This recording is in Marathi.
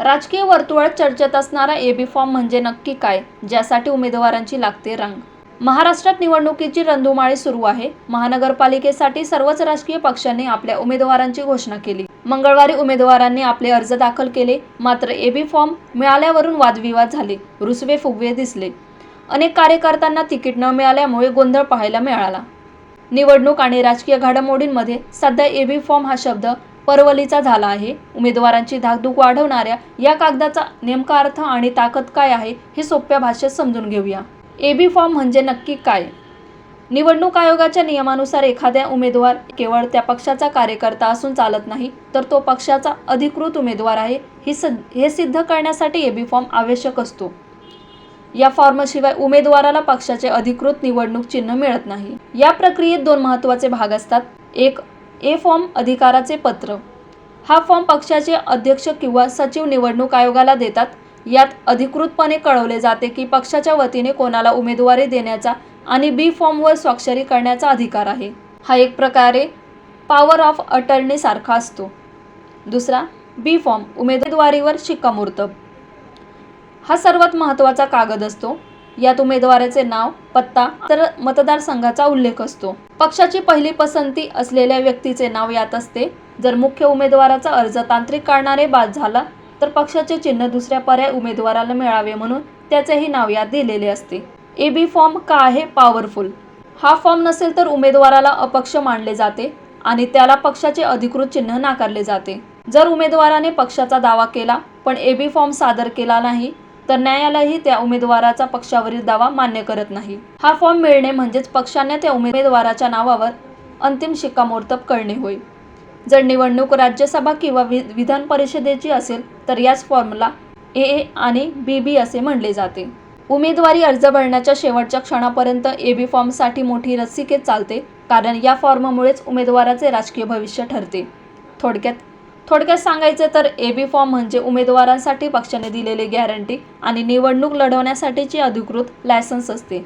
राजकीय वर्तुळात चर्चेत असणारा एबी फॉर्म म्हणजे नक्की काय, ज्यासाठी उमेदवारांची लागते रांग. महाराष्ट्रात निवडणुकीची रणधुमाळी सुरू आहे. महानगरपालिकेसाठी सर्वच राजकीय पक्षांनी आपल्या उमेदवारांची घोषणा केली. मंगळवारी उमेदवारांनी आपले अर्ज दाखल केले. मात्र एबी फॉर्म मिळाल्यावरून वादविवाद झाले, रुसवे-फुगवे दिसले. अनेक कार्यकर्त्यांना तिकीट न मिळाल्यामुळे गोंधळ पाहायला मिळाला. निवडणूक आणि राजकीय घडामोडींमध्ये सध्या एबी फॉर्म हा शब्द परवलीचा झाला आहे. उमेदवारांची धाकधूक वाढवणाऱ्या या कागदाचा नेमका अर्थ आणि ताकद काय आहे हे सोप्या भाषेत समजून घेऊया. एबी फॉर्म म्हणजे नक्की काय? निवडणूक आयोगाच्या नियमानुसार एखादा उमेदवार केवळ त्या पक्षाचा कार्यकर्ता असून चालत नाही, तर तो पक्षाचा अधिकृत उमेदवार आहे हे सिद्ध करण्यासाठी एबी फॉर्म आवश्यक असतो. या फॉर्मशिवाय उमेदवाराला पक्षाचे अधिकृत निवडणूक चिन्ह मिळत नाही. या प्रक्रियेत दोन महत्त्वाचे भाग असतात. एक, ए फॉर्म अधिकाराचे पत्र. हा फॉर्म पक्षाचे अध्यक्ष किंवा सचिव निवडणूक आयोगाला देतात. यात अधिकृतपणे कळवले जाते की पक्षाच्या वतीने कोणाला उमेदवारी देण्याचा आणि बी फॉर्मवर स्वाक्षरी करण्याचा अधिकार आहे. हा एक प्रकारे पॉवर ऑफ अटर्नी सारखा असतो. दुसरा, बी फॉर्म उमेदवारीवर शिक्कामोर्तब. हा सर्वात महत्त्वाचा कागद असतो. यात उमेदवाराचे नाव, पत्ता तर मतदारसंघाचा उल्लेख असतो. पक्षाची पहिली पसंती असलेल्या व्यक्तीचे नाव यात असते. जर मुख्य उमेदवाराचा अर्ज तांत्रिक कारणाने बाद झाला तर पक्षाचे चिन्ह दुसऱ्या पर्यायी उमेदवाराला मिळावे म्हणून त्याचेही नाव यात दिलेले असते. एबी फॉर्म का आहे पॉवरफुल? हा फॉर्म नसेल तर उमेदवाराला अपक्ष मानले जाते आणि त्याला पक्षाचे अधिकृत चिन्ह नाकारले जाते. जर उमेदवाराने पक्षाचा दावा केला पण एबी फॉर्म सादर केला नाही तर न्यायालयही त्या उमेदवाराचा पक्षावरील दावा मान्य करत नाही. हा फॉर्म मिळणे म्हणजेच पक्षाने त्या उमेदवाराच्या नावावर अंतिम शिक्कामोर्तब करणे होय. जर निवडणूक राज्यसभा किंवा विधान परिषदेची असेल तर याच फॉर्मला ए आणि बीबी असे म्हणले जाते. उमेदवारी अर्ज भरण्याच्या शेवटच्या क्षणापर्यंत एबी फॉर्मसाठी मोठी रस्सीखेच चालते, कारण या फॉर्ममुळेच उमेदवाराचे राजकीय भविष्य ठरते. थोडक्यात सांगायचे तर एबी फॉर्म म्हणजे उमेदवारांसाठी पक्षाने दिलेली गॅरंटी आणि निवडणूक लढवण्यासाठीची अधिकृत लायसन्स असते.